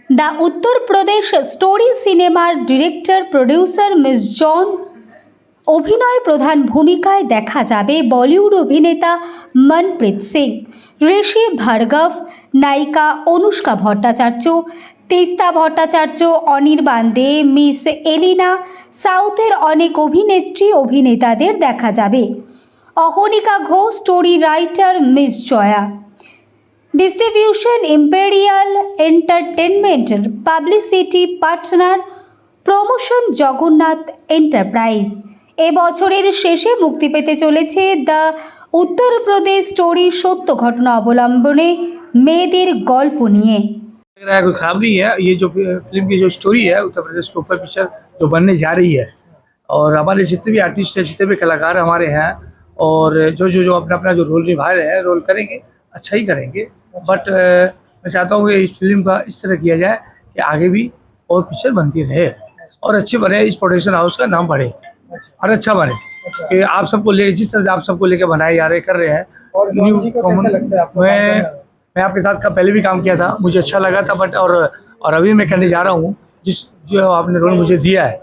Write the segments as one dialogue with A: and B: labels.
A: The Uttar Pradesh story সিনেমার director producer miss জন অভিনয় প্রধান ভূমিকায় দেখা যাবে বলিউড অভিনেতা মনপ্রীত সিং, ঋষি ভার্গব, নায়িকা অনুষ্কা ভট্টাচার্য, তিস্তা ভট্টাচার্য, অনির্বাণ দে, মিস এলিনা, সাউথের অনেক অভিনেত্রী অভিনেতাদের দেখা যাবে। Ahanika Ghosh, story writer miss Joya. Distribution imperial entertainment, publicity partner promotion Jagannath enterprise. এবছরের শেষে মুক্তি পেতে চলেছে দ্য উত্তরপ্রদেশ স্টোরি, সত্য ঘটনা অবলম্বনে মেয়েদের गल्प নিয়ে।
B: लग रहा है कोई खराब नहीं है। ये जो फिल्म की जो स्टोरी है उत्तर प्रदेश के ऊपर पिक्चर जो बनने जा रही है, और हमारे जितने भी आर्टिस्ट हैं, जितने भी कलाकार हमारे हैं, और जो जो जो अपना अपना जो रोल निभा रहे हैं, रोल करेंगे, अच्छा ही करेंगे। बट मैं चाहता हूँ कि इस फिल्म का इस तरह किया जाए कि आगे भी और पिक्चर बनती रहे और अच्छे बने, इस प्रोडक्शन हाउस का नाम बढ़े और अच्छा बने। कि आप सबको ले, जिस तरह से आप सबको लेके बनाए जा रहे कर रहे हैं।
C: और
B: न्यू
C: जॉन जी को कैसा लगता है आपको काम करना?
B: मैं आपके साथ का पहले भी काम किया था, मुझे अच्छा लगा था। बट और अभी मैं करने जा रहा हूँ, जिस जो आपने रोल मुझे दिया है,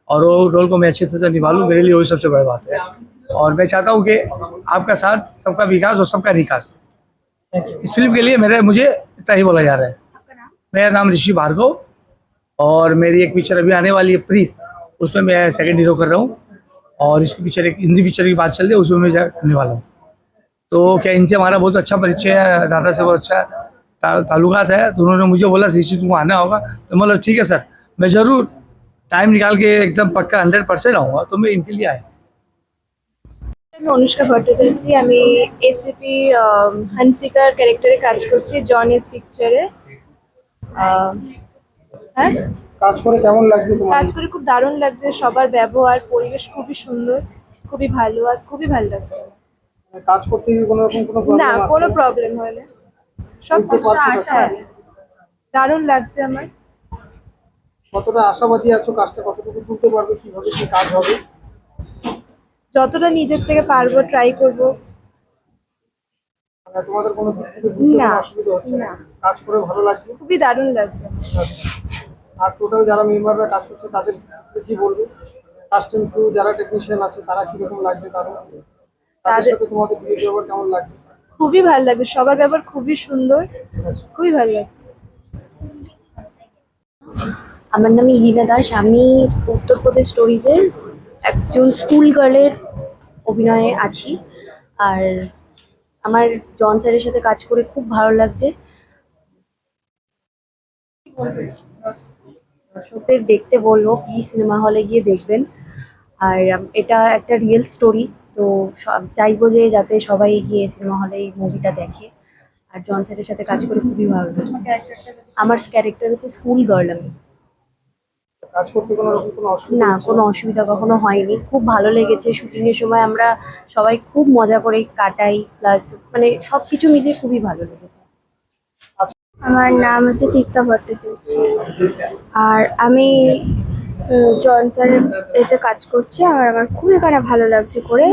B: और वो रोल को मैं अच्छे तरह से निभा लूँ, मेरे लिए वही सबसे बड़ी बात है। और मैं चाहता हूँ कि आपका साथ, सबका विकास और सबका निकास। इस फिल्म के लिए मुझे इतना ही बोला जा रहा है। मेरा नाम ऋषि भार्गव, और मेरी एक पिक्चर अभी आने वाली है प्रीत, उसमें मैं सेकंड हीरो कर रहा हूँ। और इसकी पिक्चर, एक हिंदी पिक्चर की बात चल रही है, उसमें मैं करने वाला हूँ। तो क्या इनसे हमारा बहुत अच्छा परिचय है, दादा से बहुत अच्छा ताल्लुकात है। तो उन्होंने मुझे बोला ऋषि तुमको आना होगा, तो मैं बोला ठीक है सर, मैं ज़रूर टाइम निकाल के एकदम पक्का 100% आऊँगा। तो मैं इनके लिए आया।
D: আমি অনুষ্কা ভট্টাচার্য, আমি এসিপি হানসিকার ক্যারেক্টারে কাজ করছি জন এস পিকচারে। হ্যাঁ,
C: কাজ করে কেমন লাগছে তোমার?
D: কাজ করে খুব দারুণ লাগছে। সবার ব্যবহার, পরিবেশ খুবই সুন্দর, খুবই ভালো, আর খুবই ভালো লাগছে।
C: কাজ করতে গিয়ে কোনো রকম কোনো প্রবলেম
D: না,
C: আসছে?
D: কোনো প্রবলেম হয় না, সব
C: বুঝতে
D: কিছু
C: পারছি না।
D: হ্যাঁ, দারুণ লাগছে আমার।
C: কতটা আশাবাদী আছো, কাজটা কতটুকু তুলতে পারবে, কিভাবে কি কাজ হবে?
D: যতটা নিজের থেকে পারবো ট্রাই করব।
C: মানে তোমাদের কোনো দিক থেকে বুঝতে
D: না,
C: কোনো অসুবিধা হচ্ছে না?
D: না।
C: কাজ করে ভালো লাগছে?
D: খুবই দারুণ লাগছে।
C: আর টোটাল যারা মেম্বাররা কাজ করছে তাদের কি বলবে? কাস্ট এন্ড ক্রু যারা টেকনিশিয়ান আছে তারা কিরকম লাগছে, তাদের সাথে তোমাদের ব্যবহার কেমন লাগছে?
D: খুবই ভালো লাগছে, সবার ব্যবহার খুবই সুন্দর, খুবই ভালো লাগছে।
E: আমার নাম ইলিনা দাস। আমি উত্তরপ্রদেশ স্টোরিজের একজন স্কুল গার্লের অভিনয়ে আছি। আর আমার জন স্যারের সাথে কাজ করে খুব ভালো লাগছে। দর্শকদের দেখতে বলবো, প্লিজ সিনেমা হলে গিয়ে দেখবেন। আর এটা একটা রিয়েল স্টোরি, তো চাইবো যে যাতে সবাই গিয়ে সিনেমা হলে এই মুভিটা দেখে। আর জন স্যারের সাথে কাজ করে খুবই ভালো লাগছে। আমার ক্যারেক্টার হচ্ছে স্কুল গার্ল। আমি
C: কাজ করতে কোনো রকম কোনো অসুবিধা
E: না,
C: হচ্ছে?
E: কোনো অসুবিধা কখনো হয়নি, খুব ভালো লেগেছে। শুটিংয়ের সময় আমরা সবাই খুব মজা করে কাটাই, প্লাস মানে সব কিছু মিলিয়ে খুবই ভালো লেগেছে।
D: আমার নাম হচ্ছে তিস্তা ভট্টাচার্য, আর আমি জন স্যারের এতে কাজ করছি। আর আমার খুবই এখানে ভালো লাগছে করে।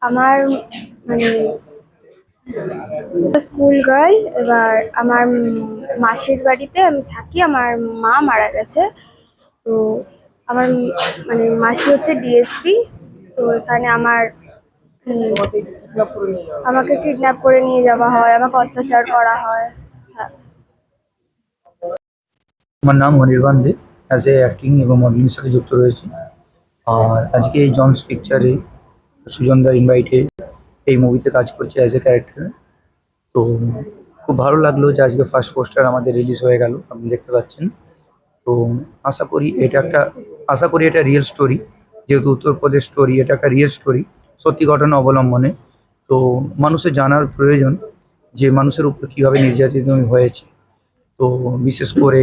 D: আমার মানে স্কুল গার্ল। এবার আমার মাসির বাড়িতে আমি থাকি, আমার মা মারা গেছে। তো আমার মানে মাসি হচ্ছে ডিএসপি। তো এখানে আমার
C: তোমাকে কিডন্যাপ করে নিয়ে যাওয়া?
D: আমাকে কিডন্যাপ করে নিয়ে যাওয়া হয়, আমাকে অত্যাচার করা হয়। হ্যাঁ।
F: আমার নাম অনির্বাণ দে, অ্যাজ এ অ্যাক্টিং এবং মডেলিংয়ের সাথে যুক্ত রয়েছি। আর আজকে এই জনস পিকচারে সুজনদার ইনভাইটে এই মুভিতে কাজ করছে অ্যাজ এ ক্যারেক্টার। তো খুব ভালো লাগলো যে আজকে ফার্স্ট পোস্টার আমাদের রিলিজ হয়ে গেল, আপনি দেখতে পাচ্ছেন। তো আশা করি এটা রিয়েল স্টোরি, যেহেতু উত্তরপ্রদেশ স্টোরি, এটা একটা রিয়েল স্টোরি, সত্যি ঘটনা অবলম্বনে। তো মানুষের জানার প্রয়োজন যে মানুষের উপর কীভাবে নির্যাতিত হয়েছে। তো বিশেষ করে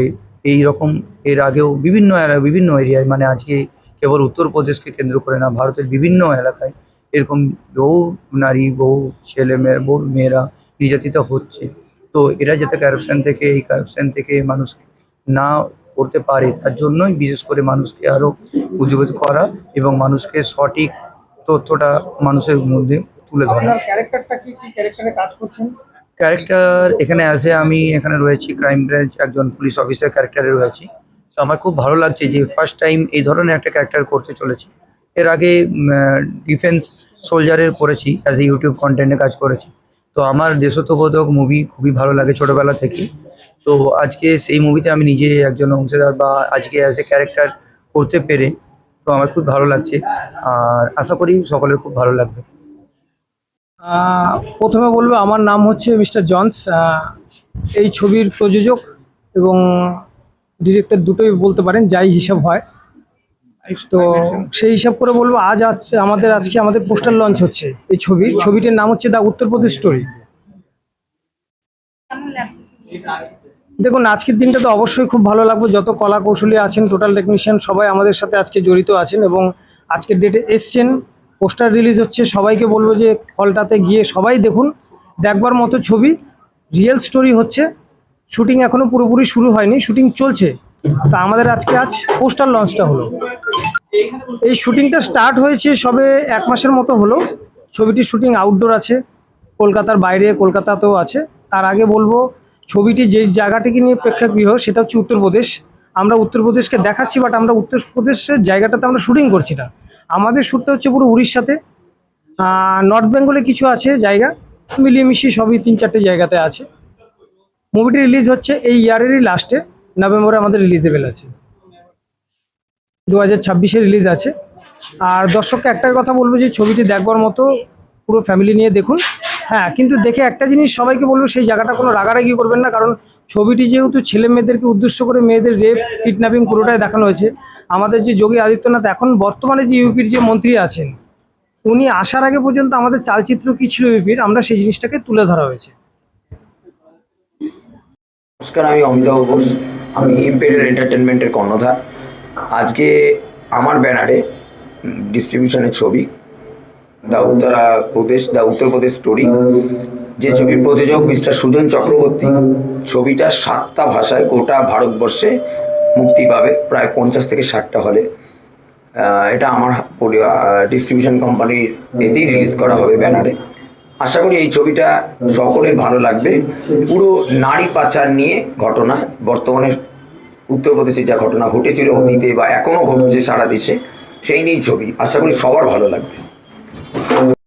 F: এই রকম এর আগেও বিভিন্ন এরিয়ায়, মানে আজকে কেবল উত্তরপ্রদেশকে কেন্দ্র করে না, ভারতের বিভিন্ন এলাকায় এরকম বহু নারী, বহু বহু মেয়েরা নির্যাতিত হচ্ছে। তো এরা যাতে এই কারাপশন থেকে মানুষ না করতে পারে, তার জন্যই বিশেষ করে মানুষকে আরও উজ্জীবিত করা এবং মানুষকে সঠিক তথ্যটা মানুষের মধ্যে তুলে ধরা।
C: আপনার ক্যারেক্টারটা কি ক্যারেক্টারে কাজ করছেন?
F: ক্যারেক্টার এখানে আছে, আমি এখানে রয়েছি ক্রাইম ব্রাঞ্চ একজন পুলিশ অফিসার ক্যারেক্টারে রয়েছি। তো আমার খুব ভালো লাগছে যে ফার্স্ট টাইম এই ধরনের একটা ক্যারেক্টার করতে চলেছি। এর আগে ডিফেন্স সোলজারের করেছি, অ্যাজ এ ইউটিউব কন্টেন্টে কাজ করেছি। তো আমার দেশাত্মবোধক মুভি খুবই ভালো লাগে ছোটোবেলা থেকে। তো আজকে সেই মুভিতে আমি নিজে একজন অংশীদার বা আজকে অ্যাজ এ ক্যারেক্টার করতে পেরে তো আমার খুব ভালো লাগছে, আর আশা করি সকলের খুব ভালো লাগবে।
G: প্রথমে বলবো আমার নাম হচ্ছে মিস্টার জনস। এই ছবির প্রযোজক এবং ডিরেক্টর দুটোই বলতে পারেন, যাই হিসাব হয়। তো সেই হিসাব করে বলবো আজকে আমাদের পোস্টার লঞ্চ হচ্ছে এই ছবিটির নাম হচ্ছে দ্য উত্তরপ্রদেশ স্টোরি। দেখুন, আজকের দিনটা তো অবশ্যই খুব ভালো লাগবে। যত কলা কৌশলী আছেন, টোটাল টেকনিশিয়ান সবাই আমাদের সাথে আজকে জড়িত আছেন এবং আজকের ডেটে এসছেন। পোস্টার রিলিজ হচ্ছে, সবাইকে বলবো যে হলটাতে গিয়ে সবাই দেখুন, দেখবার মতো ছবি। রিয়েল স্টোরি হচ্ছে। শুটিং এখনো পুরোপুরি শুরু হয়নি, শুটিং চলছে। তা আমাদের আজ পোস্টার লঞ্চটা হলো। এই শুটিংটা স্টার্ট হয়েছে সবে 1 মাসের মতো হলো। ছবিটির শুটিং আউটডোর আছে, কলকাতার বাইরে, কলকাতাতেও আছে। তার আগে বলবো, ছবিটি যে জায়গাটিকে নিয়ে প্রেক্ষাগৃহ সেটা হচ্ছে উত্তরপ্রদেশ। আমরা উত্তরপ্রদেশকে দেখাচ্ছি, বাট আমরা উত্তরপ্রদেশের জায়গাটাতে আমরা শুটিং করছি না। আমাদের শ্যুটটা হচ্ছে পুরো উড়িষ্যাতে, নর্থ বেঙ্গলে কিছু আছে জায়গা, মিলিয়ে মিশিয়ে সবই 3-4টে জায়গাতে আছে। মুভিটি রিলিজ হচ্ছে এই ইয়ারেরই লাস্টে, নভেম্বরে আমাদের রিলিজেবল আছে, 2026-এ রিলিজ আছে। আর দর্শককে একটাই কথা বলবো যে ছবিটি দেখবার মতো, পুরো ফ্যামিলি নিয়ে দেখুন। হ্যাঁ, কিন্তু দেখে একটা জিনিস সবাইকে বলবো, সেই জায়গাটা কোনো রাগারাগি করবেন না, কারণ ছবিটি যেহেতু ছেলে মেয়েদেরকে উদ্দেশ্য করে মেয়েদের রেপ কিডন্যাপিং পুরোটাই দেখানো হয়েছে। আমাদের যে যোগী আদিত্যনাথ এখন বর্তমানে যে ইউপির যে মন্ত্রী আছেন, উনি আসার আগে পর্যন্ত আমাদের চালচিত্র কী ছিল ইউপির, আমরা সেই জিনিসটাকে তুলে ধরা হয়েছে।
H: নমস্কার, আমি অমিতাভ ঘোষ। আমি ইম্পেরিয়াল এন্টারটেনমেন্টের কর্ণধার। আজকে আমার ব্যানারে ডিস্ট্রিবিউশনের ছবি দ্য উত্তরপ্রদেশ স্টোরি, যে ছবির প্রযোজক মিস্টার সুজন চক্রবর্তী। ছবিটা 7টা ভাষায় গোটা ভারতবর্ষে মুক্তি পাবে, প্রায় 50 থেকে 60টা হলে। এটা আমার ডিস্ট্রিবিউশন কোম্পানির এতেই রিলিজ করা হবে ব্যানারে। আশা করি এই ছবিটা সকলের ভালো লাগবে। পুরো নারী পাচার নিয়ে ঘটনা, বর্তমানে উত্তরপ্রদেশে যা ঘটনা ঘটেছিল অতীতে বা এখনও ঘটছে সারা দেশে, সেই নিয়েই ছবি। আশা করি সবার ভালো লাগবে।